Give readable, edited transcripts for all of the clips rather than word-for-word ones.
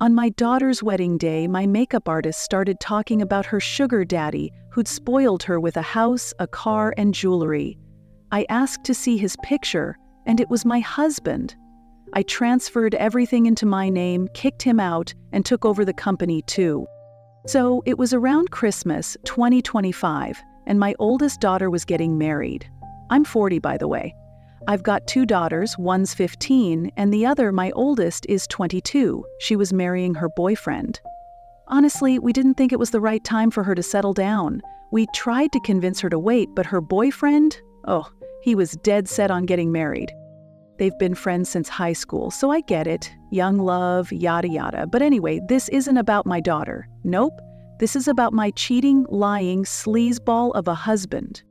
On my daughter's wedding day, my makeup artist started talking about her sugar daddy who'd spoiled her with a house, a car, and jewelry. I asked to see his picture, and it was my husband. I transferred everything into my name, kicked him out, and took over the company too. So it was around Christmas 2025, and my oldest daughter was getting married. I'm 40, by the way. I've got 2 daughters, one's 15, and the other, my oldest, is 22. She was marrying her boyfriend. Honestly, we didn't think it was the right time for her to settle down. We tried to convince her to wait, but her boyfriend, he was dead set on getting married. They've been friends since high school, so I get it. Young love, yada yada. But anyway, this isn't about my daughter. Nope. This is about my cheating, lying, sleazeball of a husband.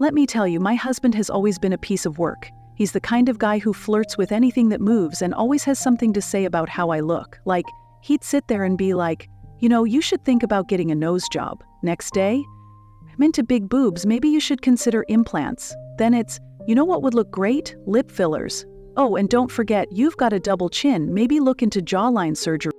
Let me tell you, my husband has always been a piece of work. He's the kind of guy who flirts with anything that moves and always has something to say about how I look. Like, he'd sit there and be like, you should think about getting a nose job. Next day, I'm into big boobs, maybe you should consider implants. Then it's, you know what would look great? Lip fillers. Oh, and don't forget, you've got a double chin, maybe look into jawline surgery.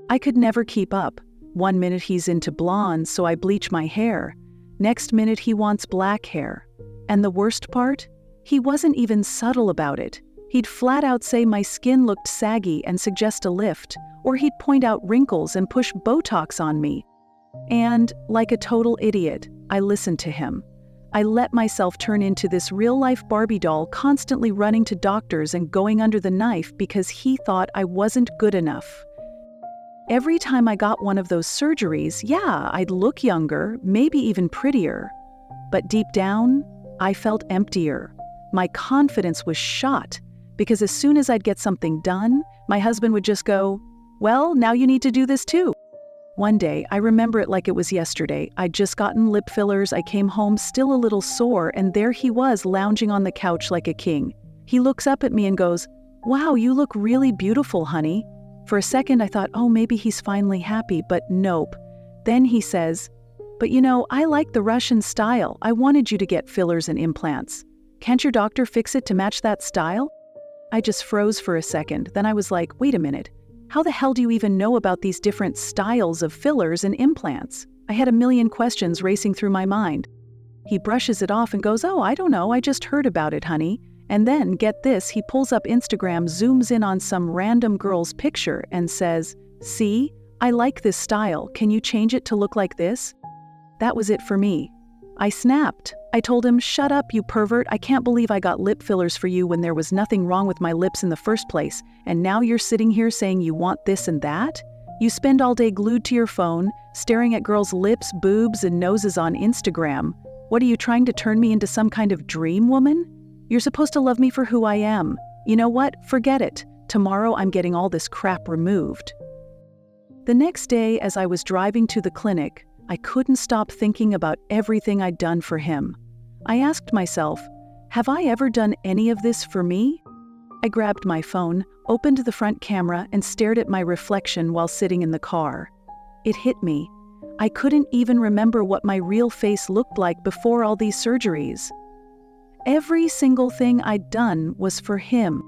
I could never keep up. One minute he's into blondes, so I bleach my hair. Next minute he wants black hair. And the worst part? He wasn't even subtle about it. He'd flat out say my skin looked saggy and suggest a lift, or he'd point out wrinkles and push Botox on me. And, like a total idiot, I listened to him. I let myself turn into this real-life Barbie doll, constantly running to doctors and going under the knife because he thought I wasn't good enough. Every time I got one of those surgeries, I'd look younger, maybe even prettier. But deep down, I felt emptier. My confidence was shot, because as soon as I'd get something done, my husband would just go, "Well, now you need to do this too." One day, I remember it like it was yesterday, I'd just gotten lip fillers, I came home still a little sore, and there he was lounging on the couch like a king. He looks up at me and goes, "Wow, you look really beautiful, honey." For a second I thought, maybe he's finally happy, but nope. Then he says, "But I like the Russian style. I wanted you to get fillers and implants. Can't your doctor fix it to match that style?" I just froze for a second, then I was like, wait a minute. How the hell do you even know about these different styles of fillers and implants? I had a million questions racing through my mind. He brushes it off and goes, I don't know, I just heard about it, honey. And then, get this, he pulls up Instagram, zooms in on some random girl's picture and says, "See, I like this style, can you change it to look like this?" That was it for me. I snapped. I told him, "Shut up, you pervert, I can't believe I got lip fillers for you when there was nothing wrong with my lips in the first place, and now you're sitting here saying you want this and that? You spend all day glued to your phone, staring at girls' lips, boobs, and noses on Instagram. What are you trying to turn me into some kind of dream woman? You're supposed to love me for who I am. You know what? Forget it. Tomorrow I'm getting all this crap removed." The next day, as I was driving to the clinic, I couldn't stop thinking about everything I'd done for him. I asked myself, have I ever done any of this for me? I grabbed my phone, opened the front camera, and stared at my reflection while sitting in the car. It hit me. I couldn't even remember what my real face looked like before all these surgeries. Every single thing I'd done was for him.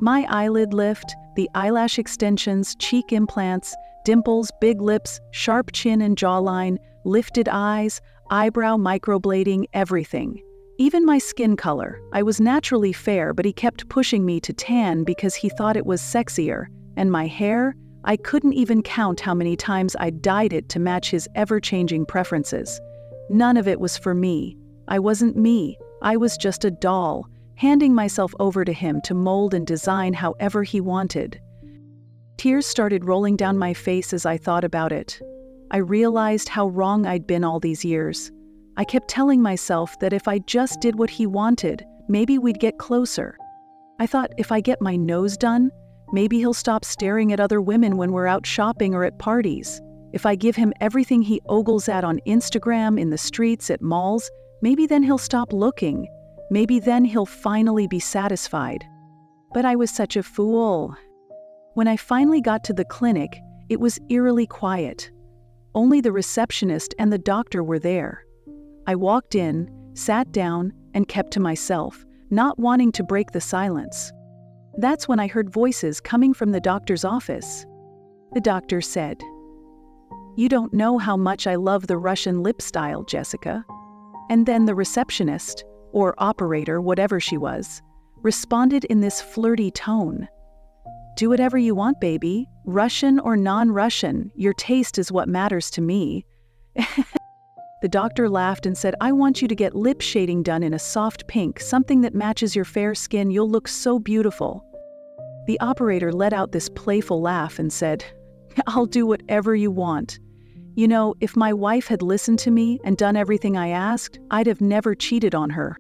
My eyelid lift, the eyelash extensions, cheek implants, dimples, big lips, sharp chin and jawline, lifted eyes, eyebrow microblading, everything. Even my skin color. I was naturally fair, but he kept pushing me to tan because he thought it was sexier. And my hair? I couldn't even count how many times I dyed it to match his ever-changing preferences. None of it was for me. I wasn't me. I was just a doll, handing myself over to him to mold and design however he wanted. Tears started rolling down my face as I thought about it. I realized how wrong I'd been all these years. I kept telling myself that if I just did what he wanted, maybe we'd get closer. I thought if I get my nose done, maybe he'll stop staring at other women when we're out shopping or at parties. If I give him everything he ogles at on Instagram, in the streets, at malls, maybe then he'll stop looking. Maybe then he'll finally be satisfied. But I was such a fool. When I finally got to the clinic, it was eerily quiet. Only the receptionist and the doctor were there. I walked in, sat down, and kept to myself, not wanting to break the silence. That's when I heard voices coming from the doctor's office. The doctor said, "You don't know how much I love the Russian lip style, Jessica." And then the receptionist, or operator, whatever she was, responded in this flirty tone. "Do whatever you want, baby. Russian or non-Russian, your taste is what matters to me." The doctor laughed and said, "I want you to get lip shading done in a soft pink, something that matches your fair skin. You'll look so beautiful." The operator let out this playful laugh and said, "I'll do whatever you want. You know, if my wife had listened to me and done everything I asked, I'd have never cheated on her."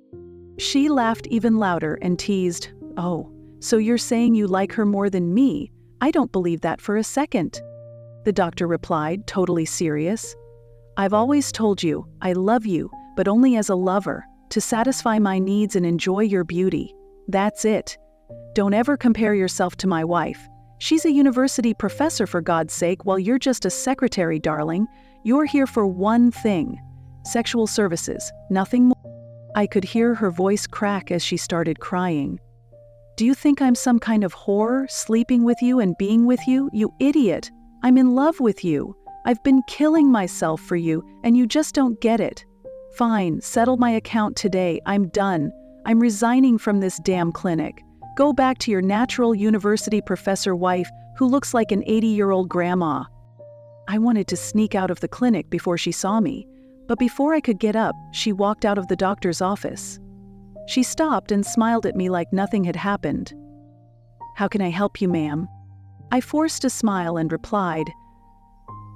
She laughed even louder and teased, "Oh, so you're saying you like her more than me? I don't believe that for a second." The doctor replied, totally serious, "I've always told you, I love you, but only as a lover, to satisfy my needs and enjoy your beauty. That's it. Don't ever compare yourself to my wife. She's a university professor, for God's sake, while you're just a secretary, darling. You're here for one thing: sexual services, nothing more." I could hear her voice crack as she started crying. "Do you think I'm some kind of whore, sleeping with you and being with you? You idiot! I'm in love with you. I've been killing myself for you, and you just don't get it. Fine, settle my account today. I'm done. I'm resigning from this damn clinic. Go back to your natural university professor wife who looks like an 80-year-old grandma." I wanted to sneak out of the clinic before she saw me, but before I could get up, she walked out of the doctor's office. She stopped and smiled at me like nothing had happened. "How can I help you, ma'am?" I forced a smile and replied,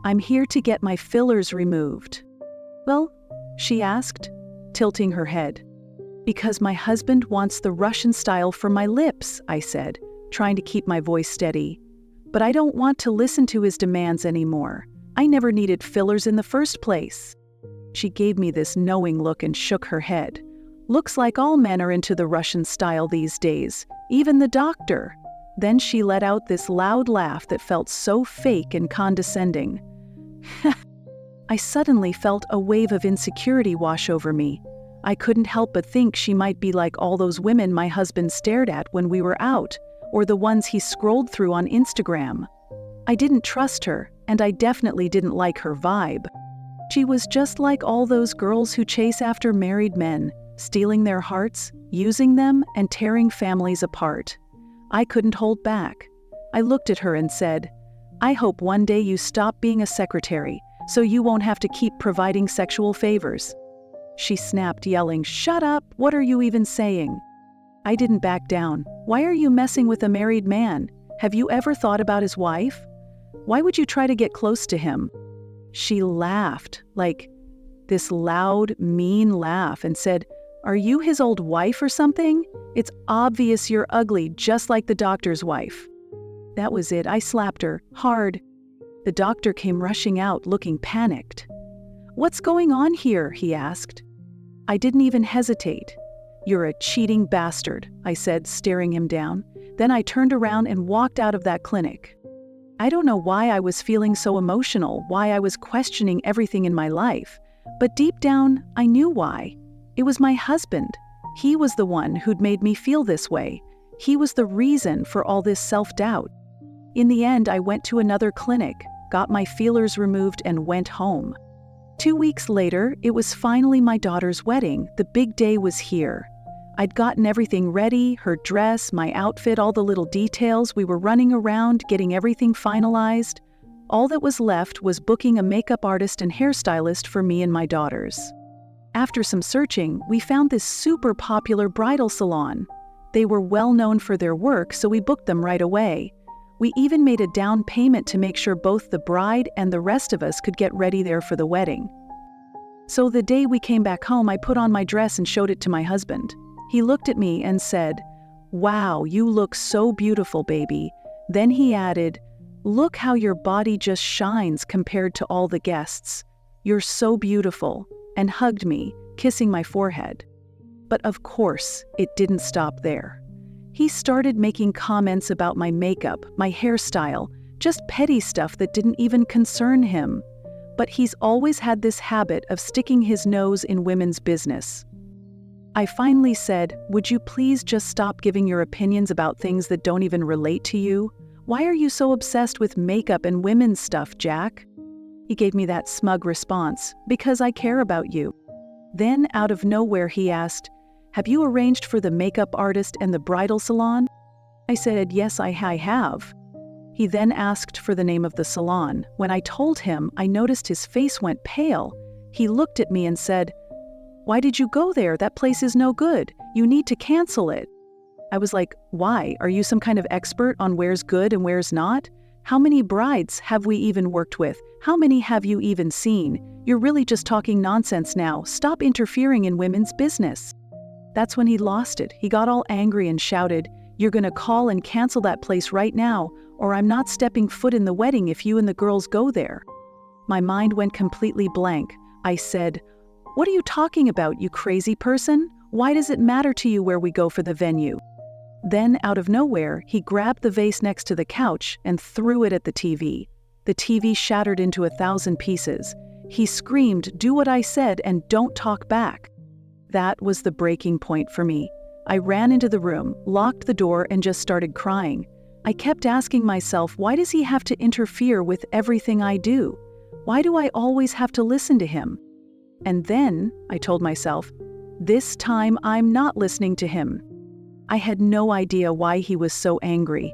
"I'm here to get my fillers removed." "Well?" she asked, tilting her head. "Because my husband wants the Russian style for my lips," I said, trying to keep my voice steady. "But I don't want to listen to his demands anymore. I never needed fillers in the first place." She gave me this knowing look and shook her head. "Looks like all men are into the Russian style these days, even the doctor." Then she let out this loud laugh that felt so fake and condescending. I suddenly felt a wave of insecurity wash over me. I couldn't help but think she might be like all those women my husband stared at when we were out, or the ones he scrolled through on Instagram. I didn't trust her, and I definitely didn't like her vibe. She was just like all those girls who chase after married men, stealing their hearts, using them, and tearing families apart. I couldn't hold back. I looked at her and said, "I hope one day you stop being a secretary, so you won't have to keep providing sexual favors." She snapped, yelling, "Shut up! What are you even saying?" I didn't back down. "Why are you messing with a married man? Have you ever thought about his wife? Why would you try to get close to him?" She laughed, like this loud, mean laugh, and said, "Are you his old wife or something? It's obvious you're ugly, just like the doctor's wife." That was it. I slapped her, hard. The doctor came rushing out, looking panicked. "What's going on here?" he asked. I didn't even hesitate. "You're a cheating bastard," I said, staring him down. Then I turned around and walked out of that clinic. I don't know why I was feeling so emotional, why I was questioning everything in my life, but deep down, I knew why. It was my husband. He was the one who'd made me feel this way. He was the reason for all this self-doubt. In the end, I went to another clinic, got my feelers removed, and went home. 2 weeks later, it was finally my daughter's wedding. The big day was here. I'd gotten everything ready, her dress, my outfit, all the little details. We were running around, getting everything finalized. All that was left was booking a makeup artist and hairstylist for me and my daughters. After some searching, we found this super popular bridal salon. They were well known for their work, so we booked them right away. We even made a down payment to make sure both the bride and the rest of us could get ready there for the wedding. So the day we came back home, I put on my dress and showed it to my husband. He looked at me and said, "Wow, you look so beautiful, baby." Then he added, "Look how your body just shines compared to all the guests. You're so beautiful," and hugged me, kissing my forehead. But of course, it didn't stop there. He started making comments about my makeup, my hairstyle, just petty stuff that didn't even concern him. But he's always had this habit of sticking his nose in women's business. I finally said, "Would you please just stop giving your opinions about things that don't even relate to you? "Why are you so obsessed with makeup and women's stuff, Jack?" He gave me that smug response, "Because I care about you." Then, out of nowhere, he asked, "Have you arranged for the makeup artist and the bridal salon?" I said, "Yes, I have." He then asked for the name of the salon. When I told him, I noticed his face went pale. He looked at me and said, "Why did you go there? That place is no good. You need to cancel it." I was like, "Why? Are you some kind of expert on where's good and where's not? How many brides have we even worked with? How many have you even seen? You're really just talking nonsense now. Stop interfering in women's business." That's when he lost it. He got all angry and shouted, "You're gonna call and cancel that place right now, or I'm not stepping foot in the wedding if you and the girls go there." My mind went completely blank. I said, "What are you talking about, you crazy person? Why does it matter to you where we go for the venue?" Then, out of nowhere, he grabbed the vase next to the couch and threw it at the TV. The TV shattered into 1,000 pieces. He screamed, "Do what I said and don't talk back." That was the breaking point for me. I ran into the room, locked the door, and just started crying. I kept asking myself, why does he have to interfere with everything I do? Why do I always have to listen to him? And then, I told myself, this time I'm not listening to him. I had no idea why he was so angry.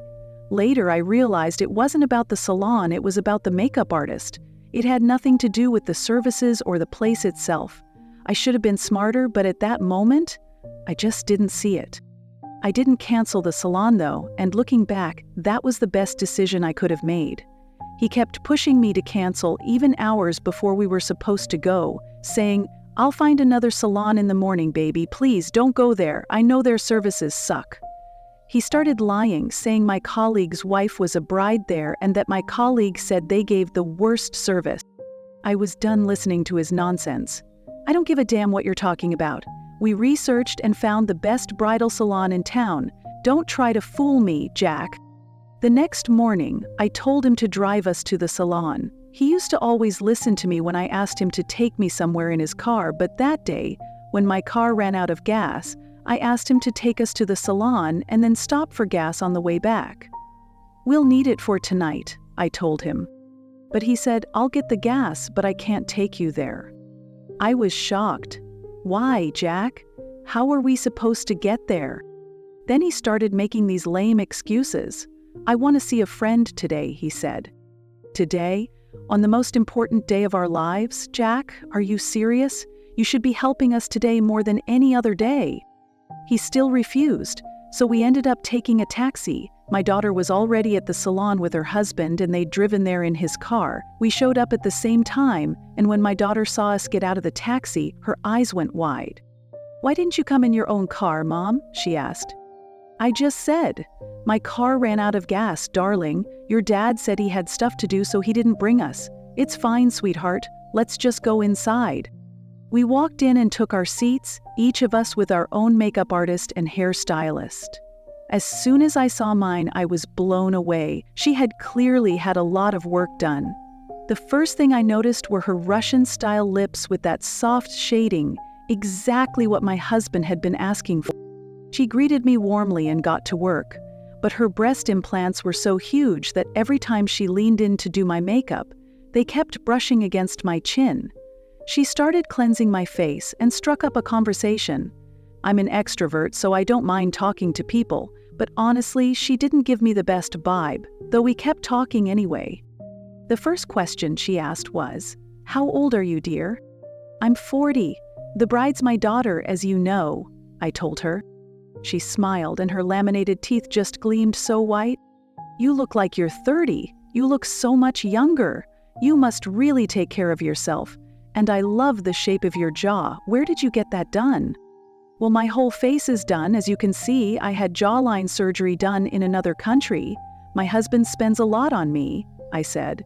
Later, I realized it wasn't about the salon, it was about the makeup artist. It had nothing to do with the services or the place itself. I should have been smarter, but at that moment, I just didn't see it. I didn't cancel the salon though, and looking back, that was the best decision I could have made. He kept pushing me to cancel even hours before we were supposed to go, saying, "I'll find another salon in the morning, baby. Please don't go there. I know their services suck." He started lying, saying my colleague's wife was a bride there and that my colleague said they gave the worst service. I was done listening to his nonsense. "I don't give a damn what you're talking about. We researched and found the best bridal salon in town. Don't try to fool me, Jack." The next morning, I told him to drive us to the salon. He used to always listen to me when I asked him to take me somewhere in his car, but that day, when my car ran out of gas, I asked him to take us to the salon and then stop for gas on the way back. "We'll need it for tonight," I told him. But he said, "I'll get the gas, but I can't take you there." I was shocked. "Why, Jack? How are we supposed to get there?" Then he started making these lame excuses. "I want to see a friend today," he said. "Today? On the most important day of our lives, Jack? Are you serious? You should be helping us today more than any other day." He still refused, so we ended up taking a taxi. My daughter was already at the salon with her husband and they'd driven there in his car. We showed up at the same time, and when my daughter saw us get out of the taxi, her eyes went wide. "Why didn't you come in your own car, Mom?" she asked. "I just said. My car ran out of gas, darling. Your dad said he had stuff to do, so he didn't bring us. It's fine, sweetheart. Let's just go inside." We walked in and took our seats, each of us with our own makeup artist and hairstylist. As soon as I saw mine, I was blown away. She had clearly had a lot of work done. The first thing I noticed were her Russian-style lips with that soft shading, exactly what my husband had been asking for. She greeted me warmly and got to work, but her breast implants were so huge that every time she leaned in to do my makeup, they kept brushing against my chin. She started cleansing my face and struck up a conversation. I'm an extrovert, so I don't mind talking to people, but honestly, she didn't give me the best vibe, though we kept talking anyway. The first question she asked was, "How old are you, dear?" "I'm 40. The bride's my daughter, as you know," I told her. She smiled and her laminated teeth just gleamed so white. "You look like you're 30. You look so much younger. You must really take care of yourself. And I love the shape of your jaw. Where did you get that done?" "Well, my whole face is done. As you can see, I had jawline surgery done in another country. My husband spends a lot on me," I said.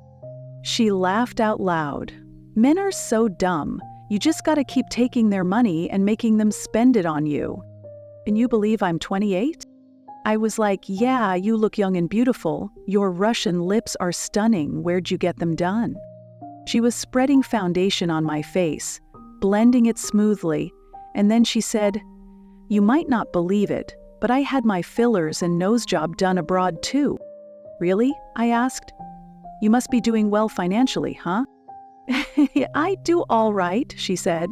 She laughed out loud. "Men are so dumb. You just gotta keep taking their money and making them spend it on you." "And you believe I'm 28? I was like, "Yeah, you look young and beautiful. Your Russian lips are stunning. Where'd you get them done?" She was spreading foundation on my face, blending it smoothly, and then she said, "You might not believe it, but I had my fillers and nose job done abroad too." Really? I asked. You must be doing well financially, huh? I do all right, she said.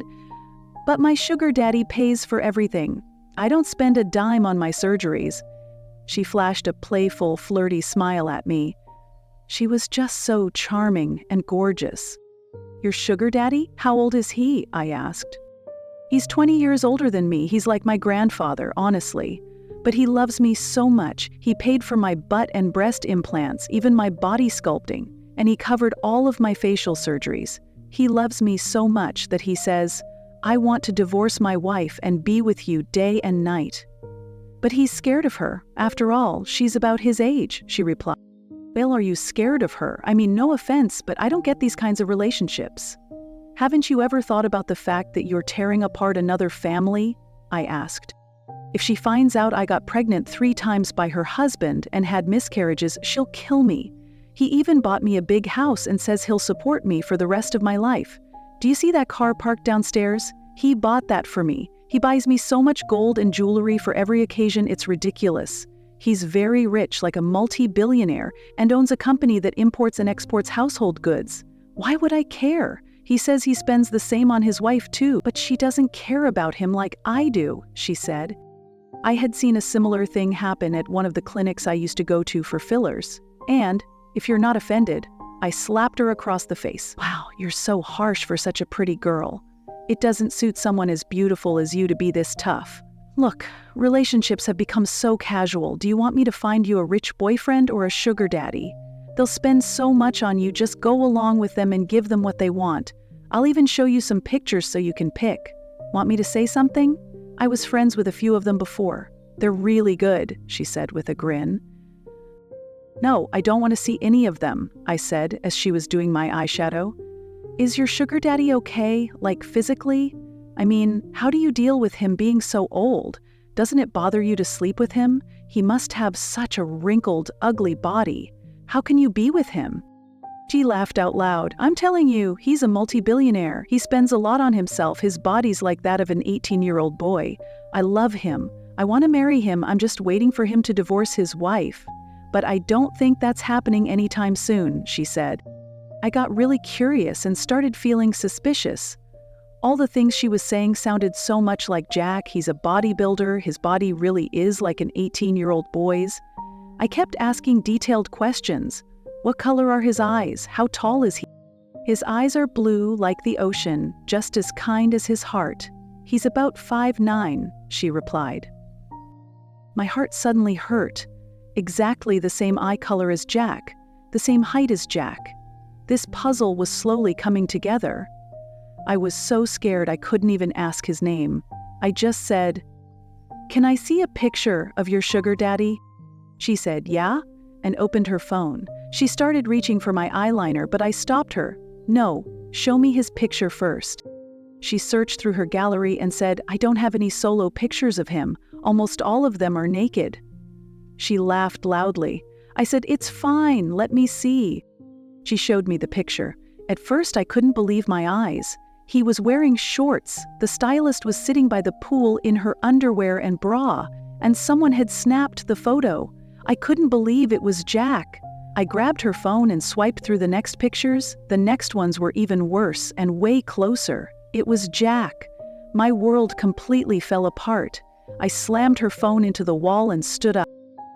But my sugar daddy pays for everything. I don't spend a dime on my surgeries. She flashed a playful, flirty smile at me. She was just so charming and gorgeous. Your sugar daddy? How old is he? I asked. He's 20 years older than me. He's like my grandfather, honestly. But he loves me so much. He paid for my butt and breast implants, even my body sculpting, and he covered all of my facial surgeries. He loves me so much that he says, I want to divorce my wife and be with you day and night. But he's scared of her. After all, she's about his age, she replied. Well, are you scared of her? I mean, no offense, but I don't get these kinds of relationships. Haven't you ever thought about the fact that you're tearing apart another family? I asked. If she finds out I got pregnant 3 times by her husband and had miscarriages, she'll kill me. He even bought me a big house and says he'll support me for the rest of my life. Do you see that car parked downstairs? He bought that for me. He buys me so much gold and jewelry for every occasion, it's ridiculous. He's very rich, like a multi-billionaire, and owns a company that imports and exports household goods. Why would I care? He says he spends the same on his wife too, but she doesn't care about him like I do, she said. I had seen a similar thing happen at one of the clinics I used to go to for fillers. And, if you're not offended, I slapped her across the face. Wow, you're so harsh for such a pretty girl. It doesn't suit someone as beautiful as you to be this tough. Look, relationships have become so casual. Do you want me to find you a rich boyfriend or a sugar daddy? They'll spend so much on you, just go along with them and give them what they want. I'll even show you some pictures so you can pick. Want me to say something? I was friends with a few of them before. They're really good, she said with a grin. No, I don't want to see any of them, I said as she was doing my eyeshadow. Is your sugar daddy okay, like physically? I mean, how do you deal with him being so old? Doesn't it bother you to sleep with him? He must have such a wrinkled, ugly body. How can you be with him? She laughed out loud. I'm telling you, he's a multi-billionaire. He spends a lot on himself. His body's like that of an 18-year-old boy. I love him. I want to marry him. I'm just waiting for him to divorce his wife. But I don't think that's happening anytime soon, she said. I got really curious and started feeling suspicious. All the things she was saying sounded so much like Jack. He's a bodybuilder. His body really is like an 18-year-old boy's. I kept asking detailed questions. What color are his eyes? How tall is he? His eyes are blue like the ocean, just as kind as his heart. He's about 5'9", she replied. My heart suddenly hurt. Exactly the same eye color as Jack, the same height as Jack. This puzzle was slowly coming together. I was so scared I couldn't even ask his name. I just said, "Can I see a picture of your sugar daddy?" She said, "Yeah," and opened her phone. She started reaching for my eyeliner, but I stopped her. "No, show me his picture first." She searched through her gallery and said, "I don't have any solo pictures of him. Almost all of them are naked." She laughed loudly. I said, "It's fine, let me see." She showed me the picture. At first I couldn't believe my eyes. He was wearing shorts. The stylist was sitting by the pool in her underwear and bra, and someone had snapped the photo. I couldn't believe it was Jack. I grabbed her phone and swiped through the next pictures. The next ones were even worse and way closer. It was Jack. My world completely fell apart. I slammed her phone into the wall and stood up.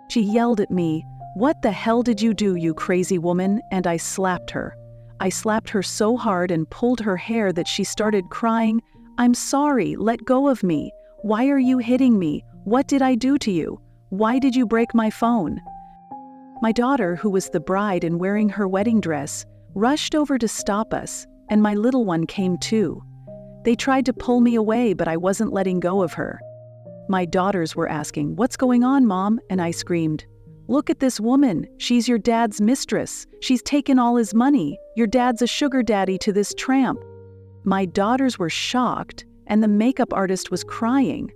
She yelled at me, "What the hell did you do, you crazy woman?" And I slapped her. I slapped her so hard and pulled her hair that she started crying. "I'm sorry, let go of me. Why are you hitting me? What did I do to you? Why did you break my phone?" My daughter, who was the bride and wearing her wedding dress, rushed over to stop us, and my little one came too. They tried to pull me away, but I wasn't letting go of her. My daughters were asking, "What's going on, Mom?" And I screamed, "Look at this woman. She's your dad's mistress. She's taken all his money. Your dad's a sugar daddy to this tramp." My daughters were shocked, and the makeup artist was crying.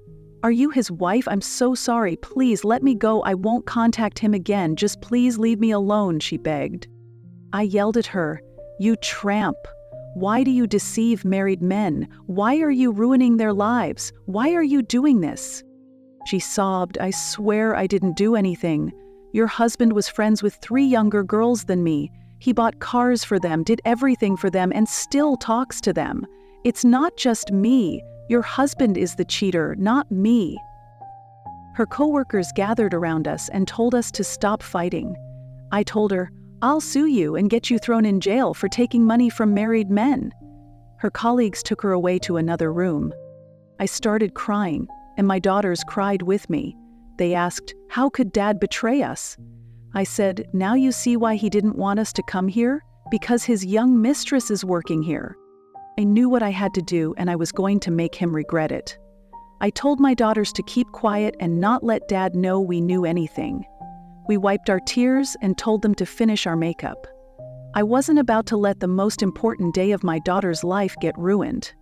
"Are you his wife? I'm so sorry. Please let me go. I won't contact him again. Just please leave me alone," she begged. I yelled at her, "You tramp. Why do you deceive married men? Why are you ruining their lives? Why are you doing this?" She sobbed, "I swear I didn't do anything. Your husband was friends with 3 younger girls than me. He bought cars for them, did everything for them, and still talks to them. It's not just me. Your husband is the cheater, not me." Her coworkers gathered around us and told us to stop fighting. I told her, "I'll sue you and get you thrown in jail for taking money from married men." Her colleagues took her away to another room. I started crying, and my daughters cried with me. They asked, "How could Dad betray us?" I said, "Now you see why he didn't want us to come here? Because his young mistress is working here." I knew what I had to do, and I was going to make him regret it. I told my daughters to keep quiet and not let Dad know we knew anything. We wiped our tears and told them to finish our makeup. I wasn't about to let the most important day of my daughter's life get ruined.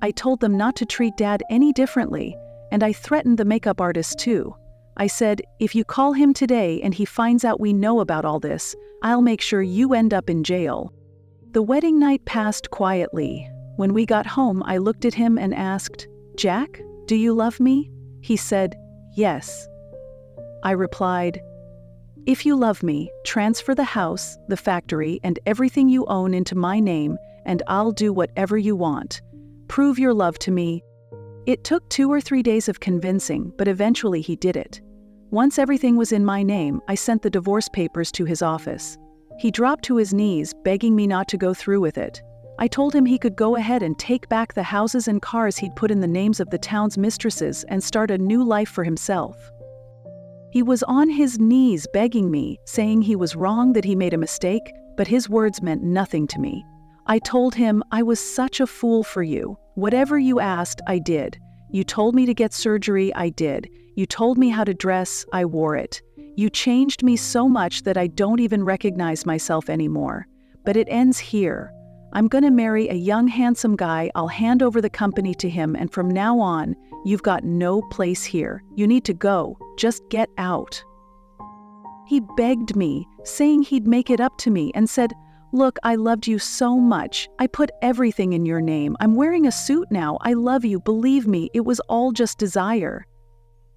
I told them not to treat Dad any differently, and I threatened the makeup artist too. I said, "If you call him today and he finds out we know about all this, I'll make sure you end up in jail." The wedding night passed quietly. When we got home, I looked at him and asked, "Jack, do you love me?" He said, "Yes." I replied, "If you love me, transfer the house, the factory, and everything you own into my name, and I'll do whatever you want. Prove your love to me." It took 2 or 3 days of convincing, but eventually he did it. Once everything was in my name, I sent the divorce papers to his office. He dropped to his knees, begging me not to go through with it. I told him he could go ahead and take back the houses and cars he'd put in the names of the town's mistresses and start a new life for himself. He was on his knees begging me, saying he was wrong, that he made a mistake, but his words meant nothing to me. I told him, "I was such a fool for you. Whatever you asked, I did. You told me to get surgery, I did. You told me how to dress, I wore it. You changed me so much that I don't even recognize myself anymore. But it ends here. I'm gonna marry a young, handsome guy, I'll hand over the company to him, and from now on, you've got no place here. You need to go. Just get out." He begged me, saying he'd make it up to me, and said, "Look, I loved you so much. I put everything in your name. I'm wearing a suit now. I love you. Believe me, it was all just desire."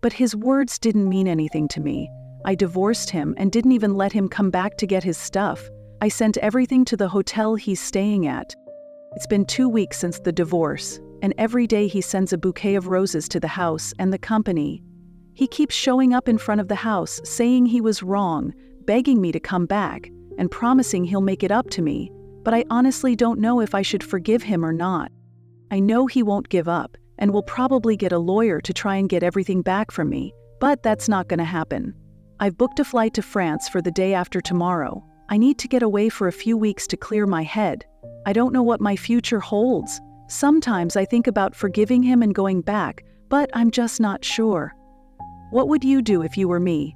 But his words didn't mean anything to me. I divorced him and didn't even let him come back to get his stuff. I sent everything to the hotel he's staying at. It's been 2 weeks since the divorce, and every day he sends a bouquet of roses to the house and the company. He keeps showing up in front of the house, saying he was wrong, begging me to come back, and promising he'll make it up to me, but I honestly don't know if I should forgive him or not. I know he won't give up, and will probably get a lawyer to try and get everything back from me, but that's not gonna happen. I've booked a flight to France for the day after tomorrow. I need to get away for a few weeks to clear my head. I don't know what my future holds. Sometimes I think about forgiving him and going back, but I'm just not sure. What would you do if you were me?